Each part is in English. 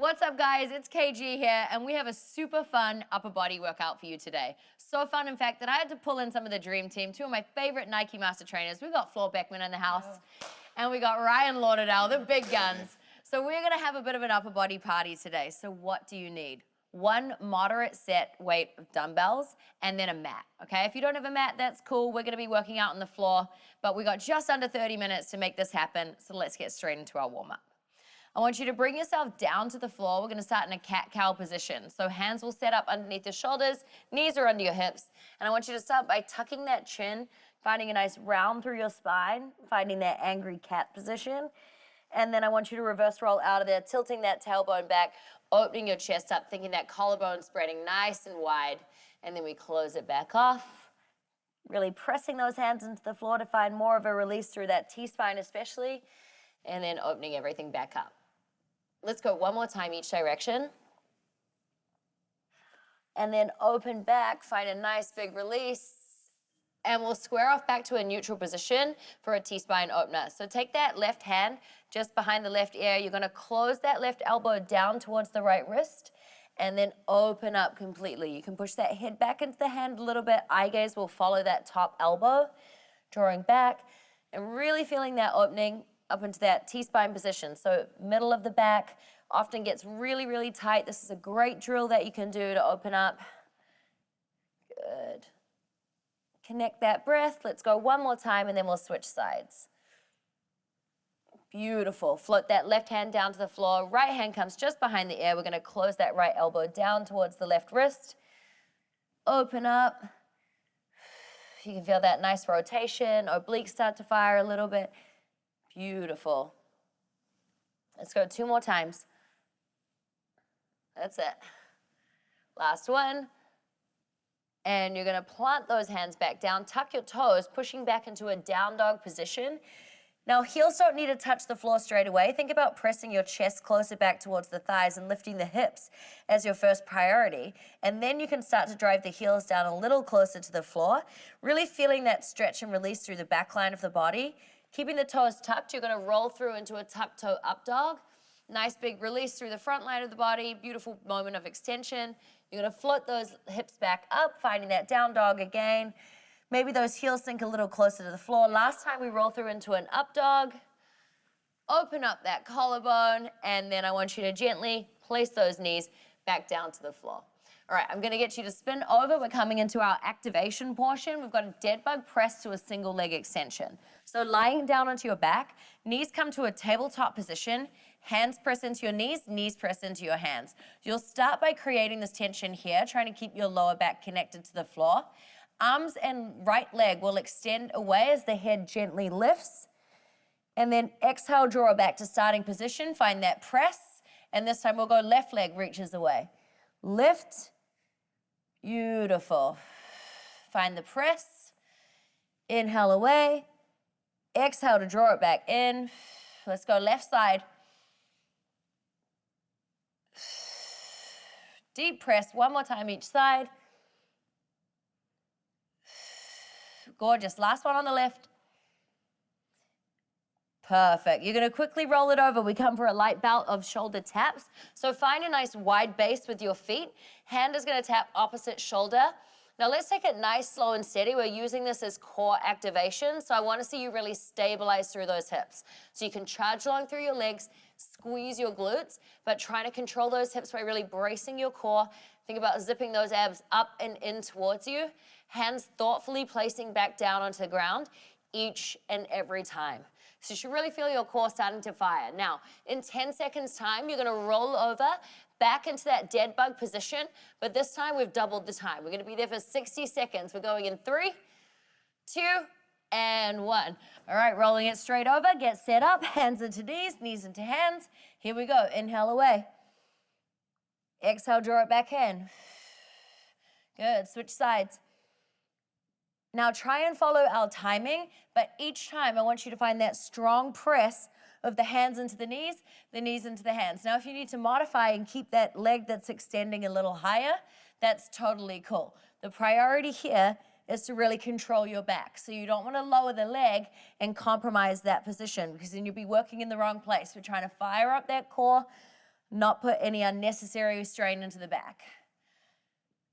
What's up, guys? It's KG here, and we have a super fun upper body workout for you today. So fun, in fact, that I had to pull in some of the Dream Team, two of my favorite Nike Master Trainers. We've got Flo Beckman in the house, and we got Ryan Lauderdale, the big guns. So we're gonna have a bit of an upper body party today. So what do you need? One moderate set weight of dumbbells, and then a mat, okay? If you don't have a mat, that's cool. We're gonna be working out on the floor, but we got just under 30 minutes to make this happen, so let's get straight into our warm-up. I want you to bring yourself down to the floor. We're gonna start in a cat-cow position. So hands will set up underneath your shoulders, knees are under your hips, and I want you to start by tucking that chin, finding a nice round through your spine, finding that angry cat position, and then I want you to reverse roll out of there, tilting that tailbone back, opening your chest up, thinking that collarbone spreading nice and wide, and then we close it back off, really pressing those hands into the floor to find more of a release through that T-spine especially, and then opening everything back up. Let's go one more time each direction. And then open back, find a nice big release. And we'll square off back to a neutral position for a T-spine opener. So take that left hand just behind the left ear. You're gonna close that left elbow down towards the right wrist and then open up completely. You can push that head back into the hand a little bit. Eye gaze will follow that top elbow, drawing back and really feeling that opening up into that T-spine position. So middle of the back often gets really, really tight. This is a great drill that you can do to open up. Good. Connect that breath. Let's go one more time and then we'll switch sides. Beautiful. Float that left hand down to the floor. Right hand comes just behind the ear. We're gonna close that right elbow down towards the left wrist. Open up. You can feel that nice rotation. Obliques start to fire a little bit. Beautiful. Let's go two more times. That's it. Last one. And you're gonna plant those hands back down, tuck your toes, pushing back into a down dog position. Now, heels don't need to touch the floor straight away. Think about pressing your chest closer back towards the thighs and lifting the hips as your first priority. And then you can start to drive the heels down a little closer to the floor, really feeling that stretch and release through the back line of the body. Keeping the toes tucked, you're gonna roll through into a tuck toe up dog. Nice big release through the front line of the body, beautiful moment of extension. You're gonna float those hips back up, finding that down dog again. Maybe those heels sink a little closer to the floor. Last time we roll through into an up dog. Open up that collarbone, and then I want you to gently place those knees back down to the floor. All right, I'm gonna get you to spin over. We're coming into our activation portion. We've got a dead bug press to a single leg extension. So lying down onto your back, knees come to a tabletop position, hands press into your knees press into your hands. You'll start by creating this tension here, trying to keep your lower back connected to the floor. Arms and right leg will extend away as the head gently lifts. And then exhale, draw it back to starting position, find that press. And this time we'll go left leg reaches away. Lift. Beautiful. Find the press. Inhale away. Exhale to draw it back in. Let's go left side. Deep press, one more time each side. Gorgeous. Last one on the left. Perfect. You're going to quickly roll it over. We come for a light bout of shoulder taps. So find a nice wide base with your feet. Hand is going to tap opposite shoulder. Now let's take it nice, slow, and steady. We're using this as core activation. So I want to see you really stabilize through those hips. So you can charge along through your legs, squeeze your glutes, but try to control those hips by really bracing your core. Think about zipping those abs up and in towards you. Hands thoughtfully placing back down onto the ground each and every time. So you should really feel your core starting to fire. Now, in 10 seconds time, you're gonna roll over back into that dead bug position, but this time we've doubled the time. We're gonna be there for 60 seconds. We're going in 3, 2, and 1. All right, rolling it straight over, get set up, hands into knees into hands. Here we go, inhale away. Exhale, draw it back in. Good, switch sides. Now try and follow our timing, but each time I want you to find that strong press of the hands into the knees into the hands. Now if you need to modify and keep that leg that's extending a little higher, that's totally cool. The priority here is to really control your back. So you don't want to lower the leg and compromise that position because then you'll be working in the wrong place. We're trying to fire up that core, not put any unnecessary strain into the back.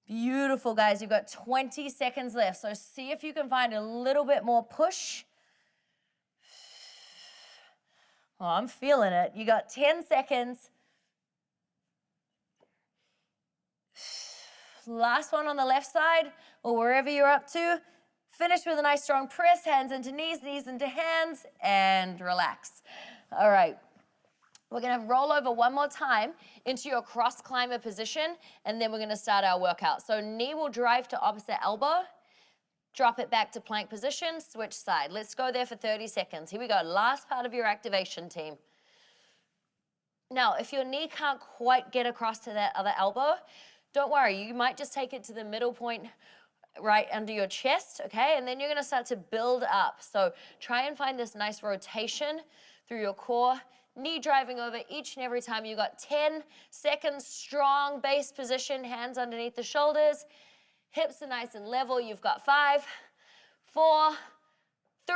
Beautiful, guys. You've got 20 seconds left. So see if you can find a little bit more push. Oh, I'm feeling it. You got 10 seconds. Last one on the left side or wherever you're up to. Finish with a nice strong press, hands into knees, knees into hands, and relax. All right. We're gonna roll over one more time into your cross climber position, and then we're gonna start our workout. So knee will drive to opposite elbow, drop it back to plank position, switch side. Let's go there for 30 seconds. Here we go, last part of your activation, team. Now, if your knee can't quite get across to that other elbow, don't worry, you might just take it to the middle point right under your chest, okay? And then you're gonna start to build up. So try and find this nice rotation through your core, knee driving over each and every time. You got 10 seconds, strong base position, hands underneath the shoulders, hips are nice and level. You've got 5, 4, 3,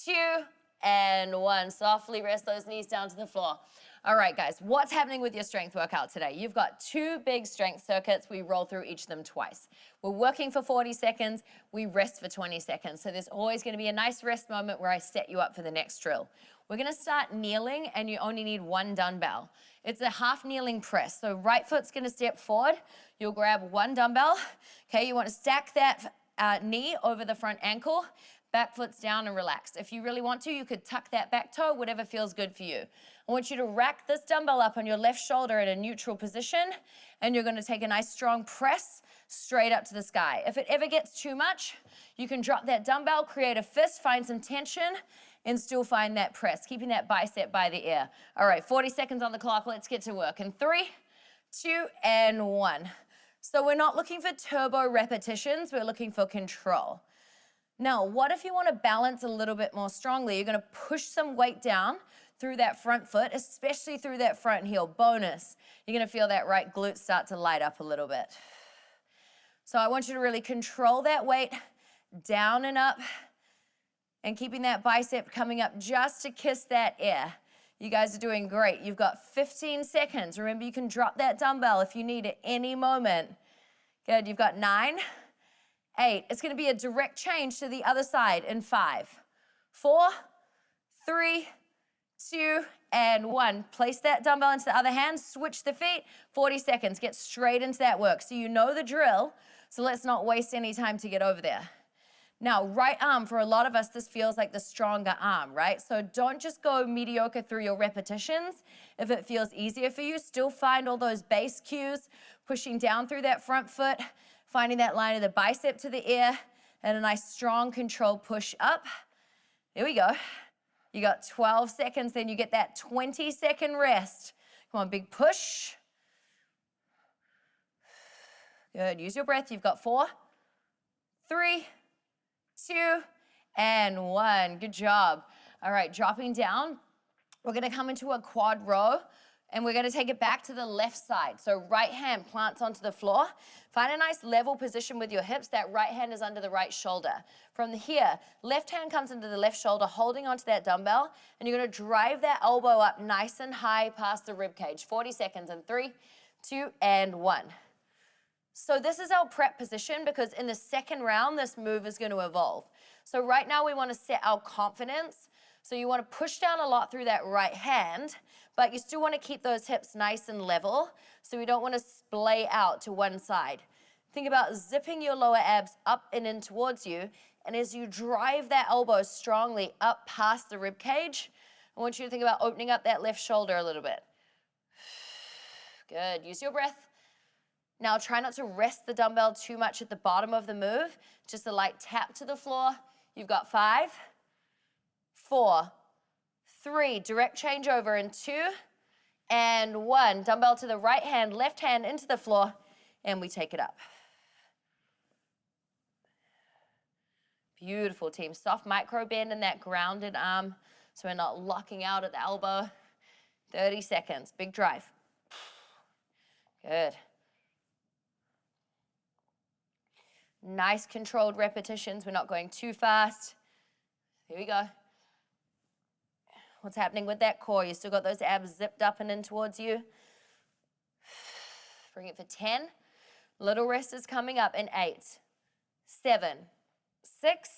2, and 1. Softly rest those knees down to the floor. All right, guys, what's happening with your strength workout today? You've got 2 big strength circuits. We roll through each of them twice. We're working for 40 seconds. We rest for 20 seconds. So there's always going to be a nice rest moment where I set you up for the next drill. We're going to start kneeling, and you only need 1 dumbbell. It's a half kneeling press. So right foot's going to step forward. You'll grab 1 dumbbell. Okay, you want to stack that knee over the front ankle. Back foot's down and relaxed. If you really want to, you could tuck that back toe, whatever feels good for you. I want you to rack this dumbbell up on your left shoulder in a neutral position, and you're gonna take a nice strong press straight up to the sky. If it ever gets too much, you can drop that dumbbell, create a fist, find some tension, and still find that press, keeping that bicep by the ear. All right, 40 seconds on the clock. Let's get to work. In 3, 2, and 1. So we're not looking for turbo repetitions. We're looking for control. Now, what if you want to balance a little bit more strongly? You're going to push some weight down through that front foot, especially through that front heel. Bonus, you're going to feel that right glute start to light up a little bit. So I want you to really control that weight down and up and keeping that bicep coming up just to kiss that air. You guys are doing great. You've got 15 seconds. Remember, you can drop that dumbbell if you need at any moment. Good, you've got 9, 8. It's gonna be a direct change to the other side in 5, 4, 3, 2, and 1. Place that dumbbell into the other hand, switch the feet, 40 seconds. Get straight into that work. So you know the drill, so let's not waste any time to get over there. Now, right arm, for a lot of us, this feels like the stronger arm, right? So don't just go mediocre through your repetitions. If it feels easier for you, still find all those base cues, pushing down through that front foot, finding that line of the bicep to the ear, and a nice strong controlled push up. Here we go. You got 12 seconds, then you get that 20-second rest. Come on, big push. Good, use your breath. You've got 4, 3, 2, and 1. Good job. All right, dropping down. We're gonna come into a quad row, and we're gonna take it back to the left side. So right hand plants onto the floor. Find a nice level position with your hips. That right hand is under the right shoulder. From here, left hand comes into the left shoulder, holding onto that dumbbell, and you're gonna drive that elbow up nice and high past the rib cage. 40 seconds in 3, 2, and 1. So this is our prep position because in the second round, this move is going to evolve. So right now we want to set our confidence. So you want to push down a lot through that right hand, but you still want to keep those hips nice and level. So we don't want to splay out to one side. Think about zipping your lower abs up and in towards you. And as you drive that elbow strongly up past the rib cage, I want you to think about opening up that left shoulder a little bit. Good. Use your breath. Now try not to rest the dumbbell too much at the bottom of the move. Just a light tap to the floor. You've got 5, 4, 3. Direct change over in 2, and 1. Dumbbell to the right hand, left hand into the floor, and we take it up. Beautiful, team. Soft micro bend in that grounded arm so we're not locking out at the elbow. 30 seconds. Big drive. Good. Nice controlled repetitions. We're not going too fast. Here we go. What's happening with that core? You still got those abs zipped up and in towards you. Bring it for 10. Little rest is coming up in 8, 7, 6,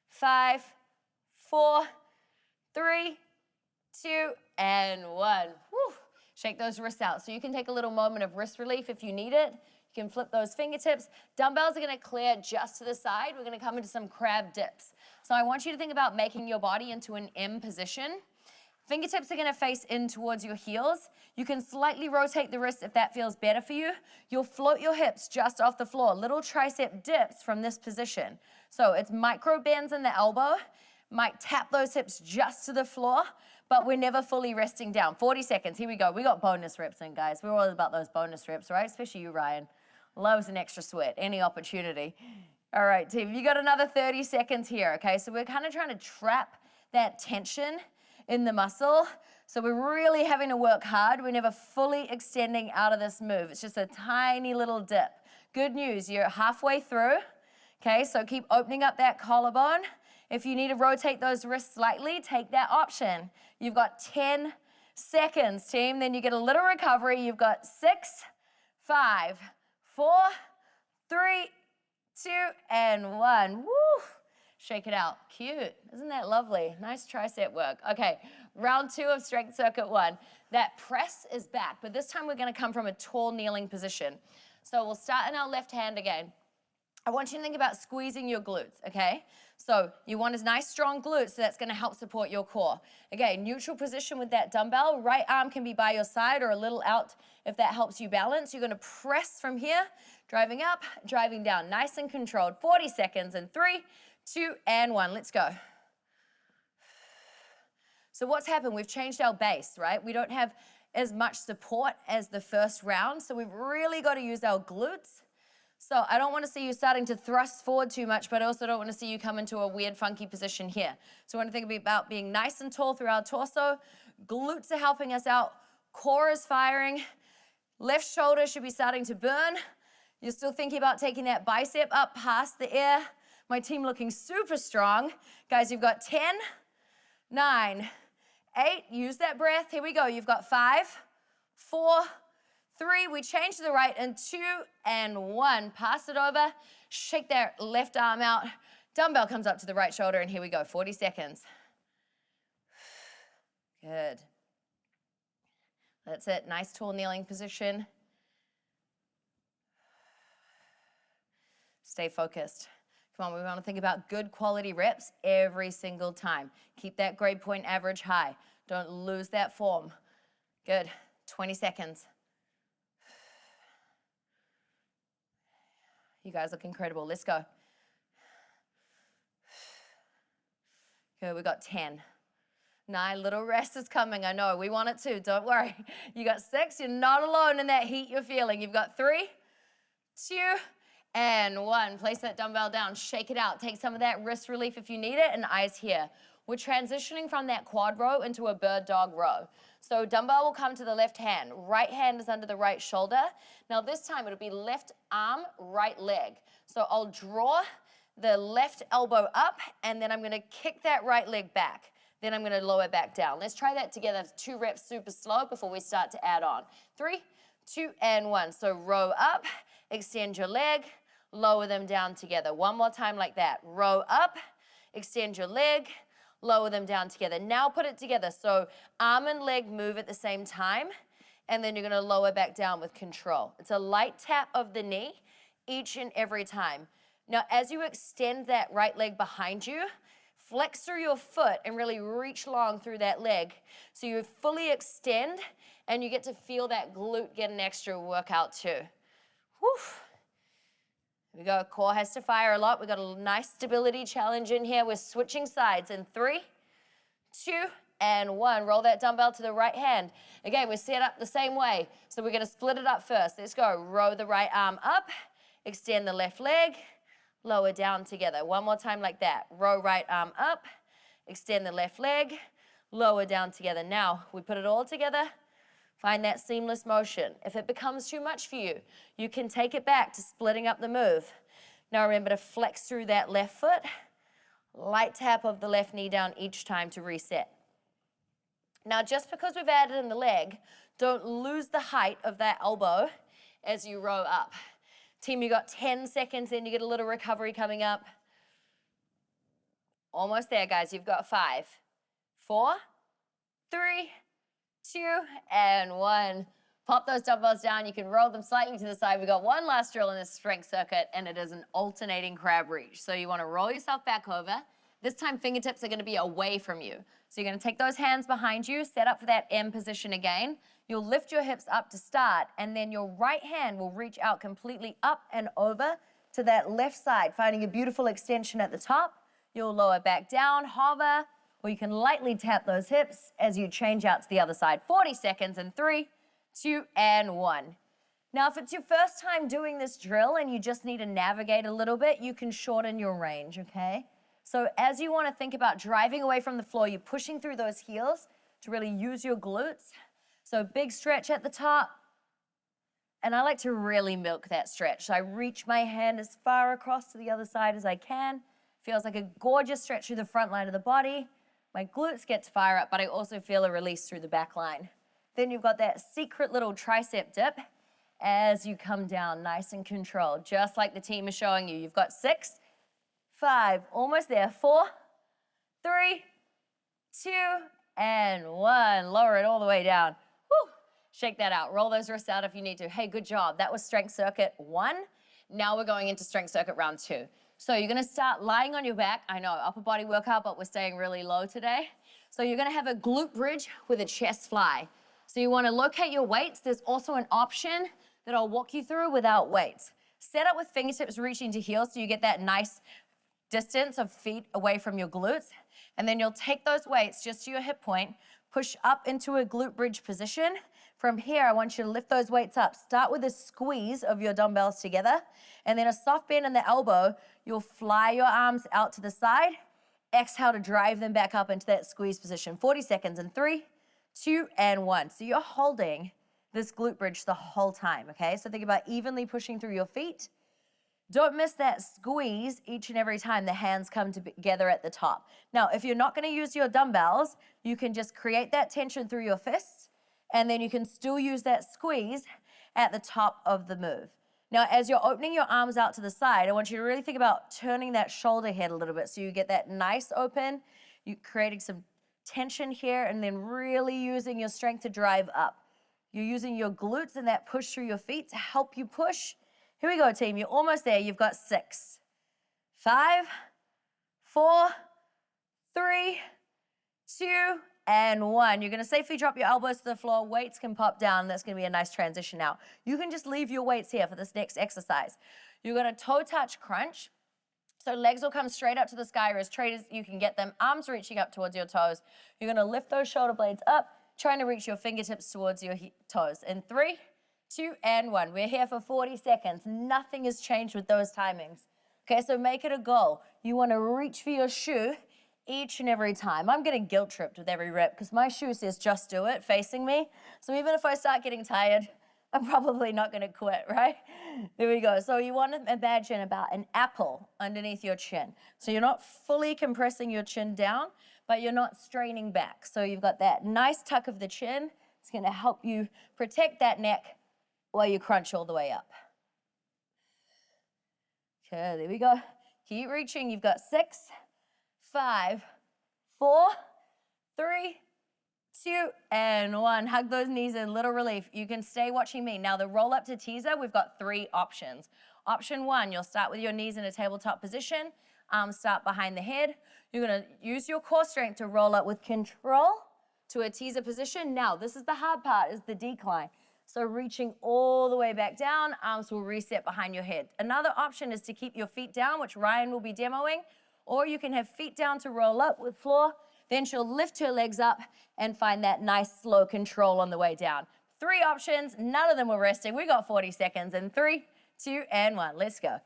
5, 4, 3, 2, and 1. Woo. Shake those wrists out. So you can take a little moment of wrist relief if you need it. You can flip those fingertips. Dumbbells are gonna clear just to the side. We're gonna come into some crab dips. So I want you to think about making your body into an M position. Fingertips are gonna face in towards your heels. You can slightly rotate the wrists if that feels better for you. You'll float your hips just off the floor. Little tricep dips from this position. So it's micro bends in the elbow. Might tap those hips just to the floor, but we're never fully resting down. 40 seconds, here we go. We got bonus reps in, guys. We're all about those bonus reps, right? Especially you, Ryan. Loves an extra sweat, any opportunity. All right, team, you got another 30 seconds here, okay? So we're kind of trying to trap that tension in the muscle. So we're really having to work hard. We're never fully extending out of this move. It's just a tiny little dip. Good news, you're halfway through, okay? So keep opening up that collarbone. If you need to rotate those wrists slightly, take that option. You've got 10 seconds, team. Then you get a little recovery. You've got 6, 5, 4, 3, 2, and 1. Woo! Shake it out. Cute. Isn't that lovely? Nice tricep work. Okay, round 2 of Strength Circuit 1. That press is back, but this time we're gonna come from a tall kneeling position. So we'll start in our left hand again. I want you to think about squeezing your glutes, okay? So you want a nice strong glute, so that's gonna help support your core. Okay, neutral position with that dumbbell. Right arm can be by your side or a little out if that helps you balance. You're gonna press from here, driving up, driving down, nice and controlled. 40 seconds in 3, 2, and 1. Let's go. So what's happened? We've changed our base, right? We don't have as much support as the first round, so we've really got to use our glutes. So I don't want to see you starting to thrust forward too much, but I also don't want to see you come into a weird, funky position here. So I want to think about being nice and tall through our torso. Glutes are helping us out. Core is firing. Left shoulder should be starting to burn. You're still thinking about taking that bicep up past the air. My team looking super strong. Guys, you've got 10, 9, 8. Use that breath. Here we go. You've got 5, 4, 3. We change to the right, and 2, and 1. Pass it over. Shake that left arm out. Dumbbell comes up to the right shoulder, and here we go. 40 seconds. Good. That's it. Nice tall kneeling position. Stay focused. Come on, we want to think about good quality reps every single time. Keep that grade point average high. Don't lose that form. Good. 20 seconds. You guys look incredible. Let's go. Good, we got 10. 9, little rest is coming. I know, we want it too. Don't worry. You got 6. You're not alone in that heat you're feeling. You've got 3, 2, and 1. Place that dumbbell down. Shake it out. Take some of that wrist relief if you need it, and eyes here. We're transitioning from that quad row into a bird dog row. So dumbbell will come to the left hand. Right hand is under the right shoulder. Now this time it'll be left arm, right leg. So I'll draw the left elbow up, and then I'm gonna kick that right leg back. Then I'm gonna lower back down. Let's try that together. 2 reps super slow before we start to add on. 3, 2, and 1. So row up, extend your leg, lower them down together. One more time like that. Row up, extend your leg, lower them down together. Now put it together. So arm and leg move at the same time, and then you're gonna lower back down with control. It's a light tap of the knee each and every time. Now, as you extend that right leg behind you, flex through your foot and really reach long through that leg. So you fully extend, and you get to feel that glute get an extra workout too. Whew. Here we go. Core has to fire a lot. We've got a nice stability challenge in here. We're switching sides in 3, 2, and 1. Roll that dumbbell to the right hand. Again, we're set up the same way. So we're going to split it up first. Let's go. Row the right arm up. Extend the left leg. Lower down together. One more time like that. Row right arm up. Extend the left leg. Lower down together. Now, we put it all together. Find that seamless motion. If it becomes too much for you, you can take it back to splitting up the move. Now remember to flex through that left foot. Light tap of the left knee down each time to reset. Now, just because we've added in the leg, don't lose the height of that elbow as you row up. Team, you got 10 seconds in, you get a little recovery coming up. Almost there, guys. You've got 5, 4, 3, 2, and 1. Pop those dumbbells down. You can roll them slightly to the side. We've got one last drill in this strength circuit, and it is an alternating crab reach. So you want to roll yourself back over. This time, fingertips are going to be away from you. So you're going to take those hands behind you, set up for that M position again. You'll lift your hips up to start, and then your right hand will reach out completely up and over to that left side, finding a beautiful extension at the top. You'll lower back down, hover, or you can lightly tap those hips as you change out to the other side. 40 seconds in 3, 2, and 1. Now, if it's your first time doing this drill and you just need to navigate a little bit, you can shorten your range, okay? So as you want to think about driving away from the floor, you're pushing through those heels to really use your glutes. So big stretch at the top. And I like to really milk that stretch. So I reach my hand as far across to the other side as I can. Feels like a gorgeous stretch through the front line of the body. My glutes get to fire up, but I also feel a release through the back line. Then you've got that secret little tricep dip as you come down nice and controlled, just like the team is showing you. You've got 6, 5, almost there, 4, 3, 2, and 1. Lower it all the way down. Woo. Shake that out. Roll those wrists out if you need to. Hey, good job. That was strength circuit 1. Now we're going into strength circuit round 2. So you're going to start lying on your back. I know, upper body workout, but we're staying really low today. So you're going to have a glute bridge with a chest fly. So you want to locate your weights. There's also an option that I'll walk you through without weights. Set up with fingertips reaching to heels so you get that nice distance of feet away from your glutes. And then you'll take those weights just to your hip point, push up into a glute bridge position. From here, I want you to lift those weights up. Start with a squeeze of your dumbbells together, and then a soft bend in the elbow. You'll fly your arms out to the side. Exhale to drive them back up into that squeeze position. 40 seconds in 3, 2, and 1. So you're holding this glute bridge the whole time, okay? So think about evenly pushing through your feet. Don't miss that squeeze each and every time the hands come together at the top. Now, if you're not going to use your dumbbells, you can just create that tension through your fists, and then you can still use that squeeze at the top of the move. Now, as you're opening your arms out to the side, I want you to really think about turning that shoulder head a little bit so you get that nice open. You're creating some tension here, and then really using your strength to drive up. You're using your glutes and that push through your feet to help you push. Here we go, team. You're almost there. You've got 6, 5, 4, 3, 2, and 1. You're going to safely drop your elbows to the floor. Weights can pop down. That's going to be a nice transition now. You can just leave your weights here for this next exercise. You're going to toe touch crunch. So legs will come straight up to the sky, or as straight as you can get them, arms reaching up towards your toes. You're going to lift those shoulder blades up, trying to reach your fingertips towards your toes. In 3, 2, and 1. We're here for 40 seconds. Nothing has changed with those timings. Okay, so make it a goal. You want to reach for your shoe each and every time. I'm getting guilt tripped with every rep because my shoe says just do it facing me. So even if I start getting tired, I'm probably not going to quit, right? There we go. So you want to imagine about an apple underneath your chin. So you're not fully compressing your chin down, but you're not straining back. So you've got that nice tuck of the chin. It's going to help you protect that neck while you crunch all the way up. Okay, there we go. Keep reaching. You've got 6, 5, 4, 3, 2, and 1. Hug those knees in, little relief. You can stay watching me. Now the roll up to teaser, we've got 3 options. Option 1, you'll start with your knees in a tabletop position. Arms start behind the head. You're gonna use your core strength to roll up with control to a teaser position. Now, this is the hard part, is the decline. So reaching all the way back down, arms will reset behind your head. Another option is to keep your feet down, which Ryan will be demoing, or you can have feet down to roll up with floor. Then she'll lift her legs up and find that nice slow control on the way down. 3 options, none of them were resting. We got 40 seconds in 3, 2, and 1. Let's go.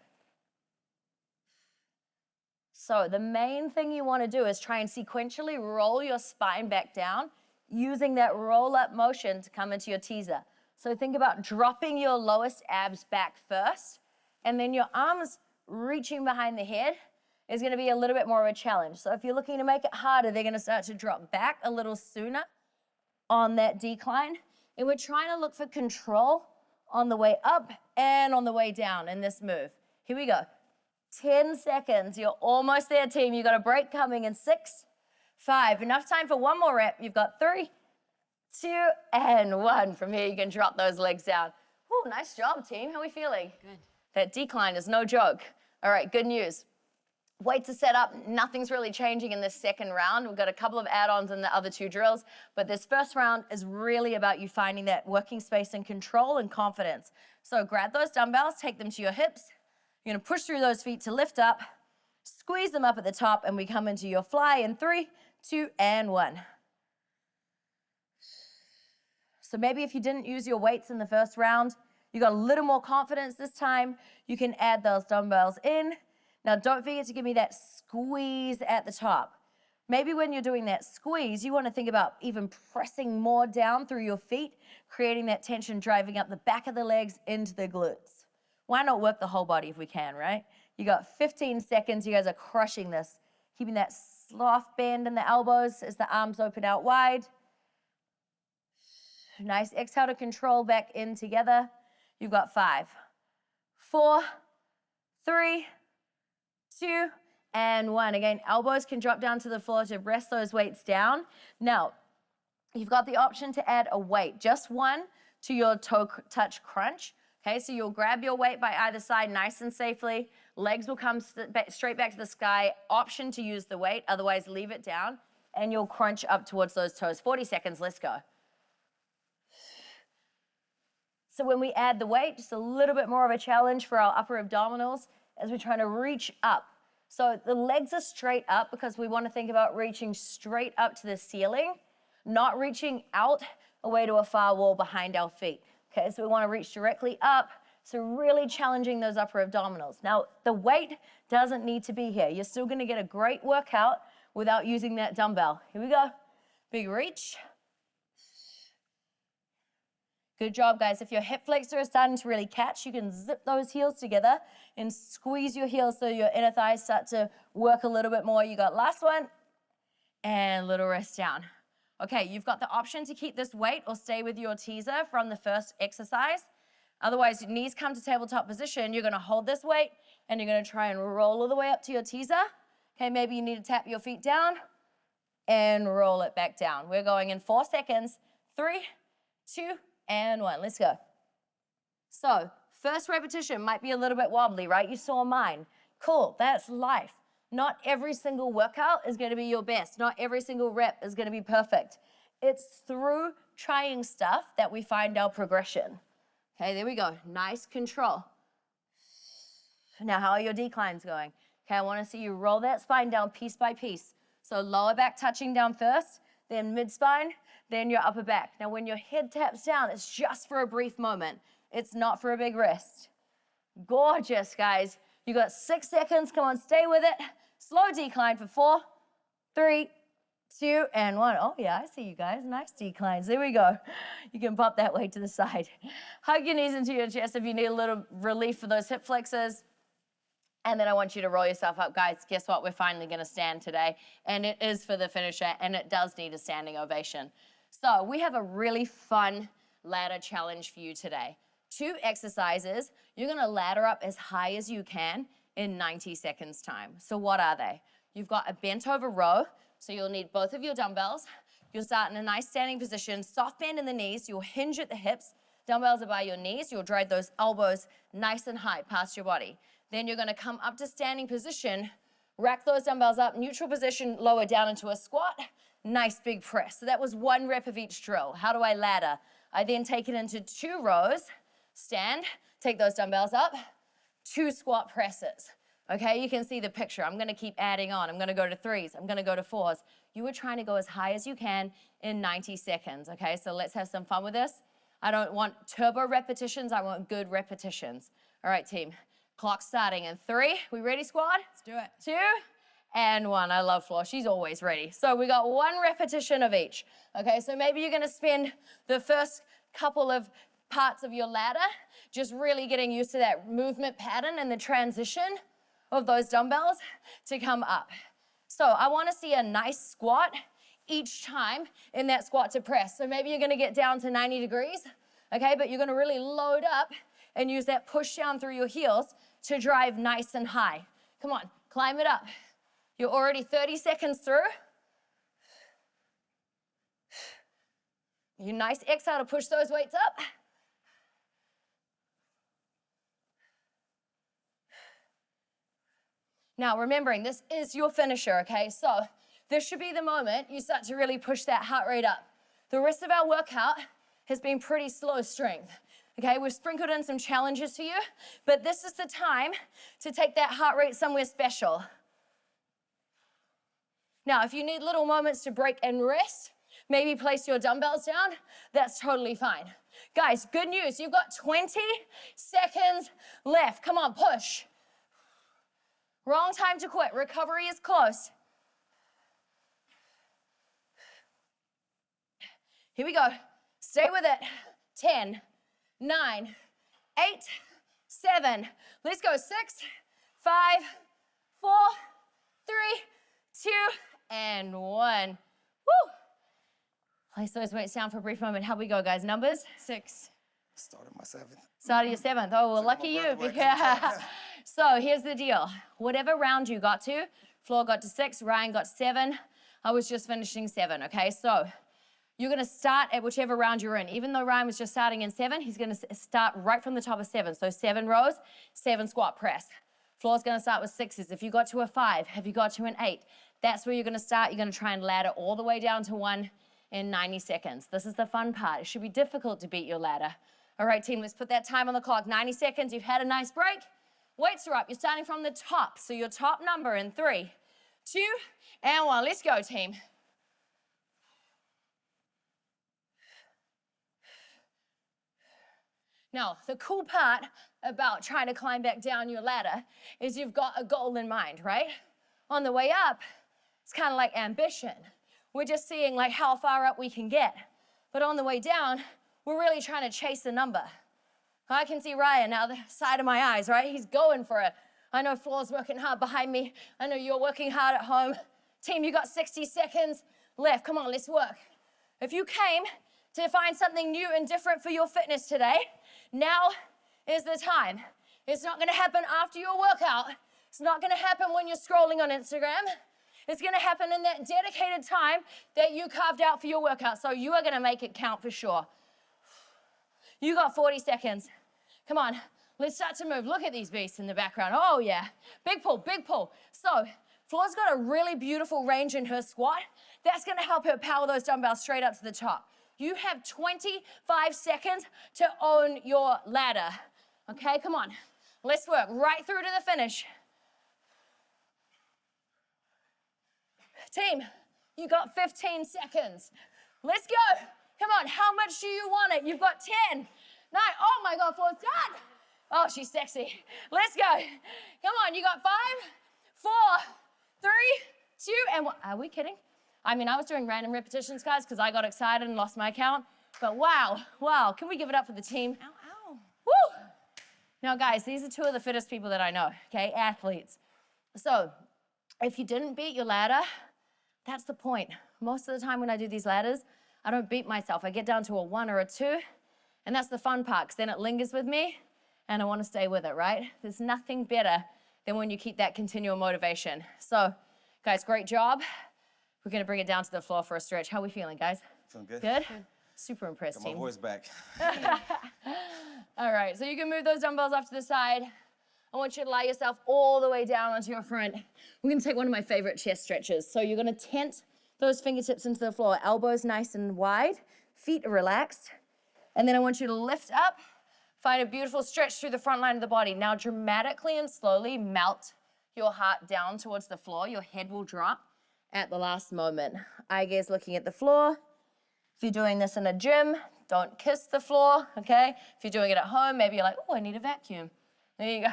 So the main thing you want to do is try and sequentially roll your spine back down using that roll up motion to come into your teaser. So think about dropping your lowest abs back first, and then your arms reaching behind the head is going to be a little bit more of a challenge. So if you're looking to make it harder, they're going to start to drop back a little sooner. on that decline. And we're trying to look for control on the way up and on the way down in this move. Here we go. 10 seconds. You're almost there, team. You got a break coming in 6, 5. Enough time for one more rep. You've got 3, 2, and 1. From here, you can drop those legs down. Ooh, nice job, team. How are we feeling? Good. That decline is no joke. All right, good news. Weights are set up. Nothing's really changing in this second round. We've got a couple of add-ons in the other 2 drills, but this first round is really about you finding that working space and control and confidence. So grab those dumbbells, take them to your hips. You're gonna push through those feet to lift up, squeeze them up at the top, and we come into your fly in 3, 2, and 1. So maybe if you didn't use your weights in the first round, you got a little more confidence this time, you can add those dumbbells in. Now don't forget to give me that squeeze at the top. Maybe when you're doing that squeeze, you want to think about even pressing more down through your feet, creating that tension, driving up the back of the legs into the glutes. Why not work the whole body if we can, right? You got 15 seconds, you guys are crushing this. Keeping that soft bend in the elbows as the arms open out wide. Nice exhale to control back in together. You've got 5, 4, 3, 2, and 1. Again, elbows can drop down to the floor to rest those weights down. Now, you've got the option to add a weight, just one to your toe touch crunch. Okay, so you'll grab your weight by either side nice and safely. Legs will come straight back to the sky. Option to use the weight, otherwise leave it down, and you'll crunch up towards those toes. 40 seconds, let's go. So when we add the weight, just a little bit more of a challenge for our upper abdominals as we're trying to reach up. So the legs are straight up because we want to think about reaching straight up to the ceiling, not reaching out away to a far wall behind our feet. Okay, so we want to reach directly up, so really challenging those upper abdominals. Now, the weight doesn't need to be here. You're still going to get a great workout without using that dumbbell. Here we go. Big reach. Good job, guys. If your hip flexor is starting to really catch, you can zip those heels together and squeeze your heels so your inner thighs start to work a little bit more. You got last one, and little rest down. Okay, you've got the option to keep this weight or stay with your teaser from the first exercise. Otherwise, your knees come to tabletop position. You're gonna hold this weight, and you're gonna try and roll all the way up to your teaser. Okay, maybe you need to tap your feet down and roll it back down. We're going in 4 seconds. 3, 2, and 1. Let's go. So, first repetition might be a little bit wobbly, right? You saw mine. Cool, that's life. Not every single workout is going to be your best. Not every single rep is going to be perfect. It's through trying stuff that we find our progression. Okay, there we go. Nice control. Now, how are your declines going? Okay, I want to see you roll that spine down piece by piece. So lower back touching down first, then mid spine, then your upper back. Now, when your head taps down, it's just for a brief moment. It's not for a big rest. Gorgeous, guys. You got 6 seconds. Come on, stay with it. Slow decline for 4, 3, 2, and 1. Oh, yeah, I see you guys. Nice declines. There we go. You can pop that weight to the side. Hug your knees into your chest if you need a little relief for those hip flexors. And then I want you to roll yourself up, guys. Guess what? We're finally going to stand today. And it is for the finisher, and it does need a standing ovation. So we have a really fun ladder challenge for you today. 2 exercises. You're going to ladder up as high as you can in 90 seconds time. So what are they? You've got a bent over row. So you'll need both of your dumbbells. You'll start in a nice standing position, soft bend in the knees. You'll hinge at the hips. Dumbbells are by your knees. You'll drive those elbows nice and high past your body. Then you're going to come up to standing position, rack those dumbbells up, neutral position, lower down into a squat. Nice big press. So that was 1 rep of each drill. How do I ladder? I then take it into 2 rows, stand, take those dumbbells up, 2 squat presses. Okay, you can see the picture. I'm gonna keep adding on. I'm gonna go to 3s. I'm gonna go to 4s. You are trying to go as high as you can in 90 seconds. Okay, so let's have some fun with this. I don't want turbo repetitions. I want good repetitions. All right, team. Clock starting in 3. We ready, squad? Let's do it. 2, and 1. I love Flo. She's always ready. So we got 1 repetition of each. Okay, so maybe you're gonna spend the first couple of parts of your ladder just really getting used to that movement pattern and the transition of those dumbbells to come up. So I wanna see a nice squat each time in that squat to press. So maybe you're gonna get down to 90 degrees, okay? But you're gonna really load up and use that push down through your heels to drive nice and high. Come on, climb it up. You're already 30 seconds through. You nice exhale to push those weights up. Now, remembering, this is your finisher, okay? So this should be the moment you start to really push that heart rate up. The rest of our workout has been pretty slow strength, okay? We've sprinkled in some challenges for you, but this is the time to take that heart rate somewhere special. Now, if you need little moments to break and rest, maybe place your dumbbells down, that's totally fine. Guys, good news, you've got 20 seconds left. Come on, push. Wrong time to quit. Recovery is close. Here we go. Stay with it. 10, 9, 8, 7. Let's go. 6, 5, 4, 3, 2, and 1. Woo! Place those weights down for a brief moment. How we go, guys? Numbers? 6. Started my 7th. Started your 7th. Oh, well, lucky you. So here's the deal. Whatever round you got to, Floor got to 6, Ryan got 7. I was just finishing 7, okay? So you're gonna start at whichever round you're in. Even though Ryan was just starting in 7, he's gonna start right from the top of 7. So 7 rows, 7 squat press. Floor's gonna start with 6s. If you got to a 5, have you got to an 8? That's where you're gonna start. You're gonna try and ladder all the way down to 1 in 90 seconds. This is the fun part. It should be difficult to beat your ladder. All right, team, let's put that time on the clock. 90 seconds, you've had a nice break. Weights are up, you're starting from the top. So your top number in 3, 2, and 1. Let's go, team. Now, the cool part about trying to climb back down your ladder is you've got a goal in mind, right? On the way up, it's kind of like ambition. We're just seeing like how far up we can get. But on the way down, we're really trying to chase a number. I can see Ryan now, the side of my eyes, right? He's going for it. I know Floor's working hard behind me. I know you're working hard at home. Team, you got 60 seconds left. Come on, let's work. If you came to find something new and different for your fitness today, now is the time. It's not gonna happen after your workout. It's not gonna happen when you're scrolling on Instagram. It's gonna happen in that dedicated time that you carved out for your workout. So you are gonna make it count for sure. You got 40 seconds. Come on, let's start to move. Look at these beasts in the background. Oh yeah, big pull, big pull. So Floor's got a really beautiful range in her squat. That's gonna help her power those dumbbells straight up to the top. You have 25 seconds to own your ladder. Okay, come on. Let's work right through to the finish. Team, you got 15 seconds. Let's go. Come on, how much do you want it? You've got 10, 9, oh my God, Floor's done. Oh, she's sexy. Let's go. Come on, you got 5, 4, 3, 2, and 1. Are we kidding? I mean, I was doing random repetitions, guys, because I got excited and lost my count. But wow, can we give it up for the team? Ow, ow. Woo! Now, guys, these are 2 of the fittest people that I know, okay? Athletes. So, if you didn't beat your ladder, that's the point. Most of the time when I do these ladders, I don't beat myself. I get down to a 1 or a 2, and that's the fun part, because then it lingers with me, and I want to stay with it, right? There's nothing better than when you keep that continual motivation. So, guys, great job. We're gonna bring it down to the floor for a stretch. How are we feeling, guys? Feeling good? Good? Super impressed, Got my team. voice back. All right, so you can move those dumbbells off to the side. I want you to lie yourself all the way down onto your front. We're gonna take one of my favorite chest stretches. So you're gonna tent those fingertips into the floor, elbows nice and wide, feet are relaxed. And then I want you to lift up, find a beautiful stretch through the front line of the body. Now dramatically and slowly melt your heart down towards the floor. Your head will drop at the last moment. Eye gaze looking at the floor. If you're doing this in a gym, don't kiss the floor, okay? If you're doing it at home, maybe you're like, oh, I need a vacuum. There you go.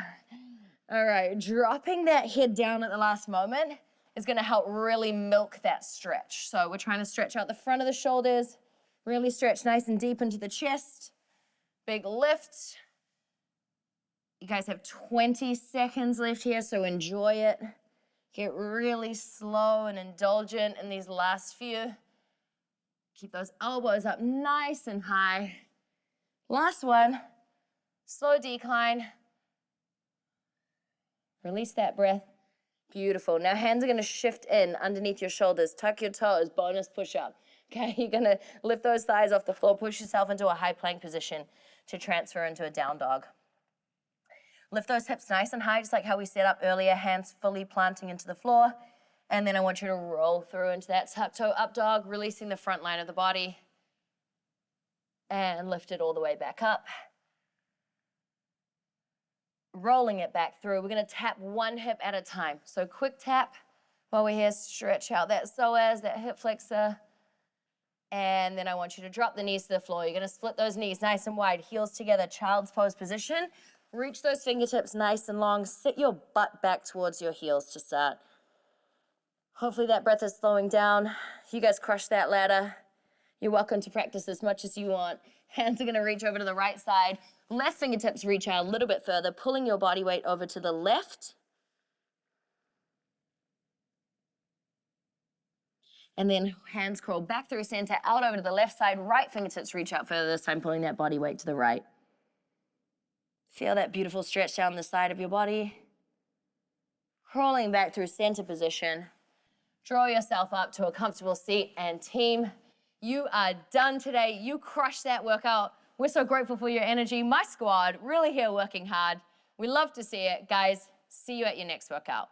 All right, dropping that head down at the last moment is gonna help really milk that stretch. So we're trying to stretch out the front of the shoulders, really stretch nice and deep into the chest. Big lift. You guys have 20 seconds left here, so enjoy it. Get really slow and indulgent in these last few. Keep those elbows up nice and high. Last one, slow decline. Release that breath. Beautiful. Now hands are gonna shift in underneath your shoulders. Tuck your toes, bonus push-up. Okay, you're gonna lift those thighs off the floor, push yourself into a high plank position to transfer into a down dog. Lift those hips nice and high, just like how we set up earlier, hands fully planting into the floor. And then I want you to roll through into that tuck toe up dog, releasing the front line of the body. And lift it all the way back up. Rolling it back through. We're gonna tap one hip at a time. So quick tap while we're here, stretch out that psoas, that hip flexor. And then I want you to drop the knees to the floor. You're gonna split those knees nice and wide, heels together, child's pose position. Reach those fingertips nice and long. Sit your butt back towards your heels to start. Hopefully that breath is slowing down. You guys crush that ladder. You're welcome to practice as much as you want. Hands are gonna reach over to the right side. Left fingertips reach out a little bit further, pulling your body weight over to the left. And then hands crawl back through center, out over to the left side. Right fingertips reach out further, this time pulling that body weight to the right. Feel that beautiful stretch down the side of your body. Crawling back through center position. Draw yourself up to a comfortable seat, and team, you are done today. You crushed that workout. We're so grateful for your energy. My squad really here working hard. We love to see it. Guys, see you at your next workout.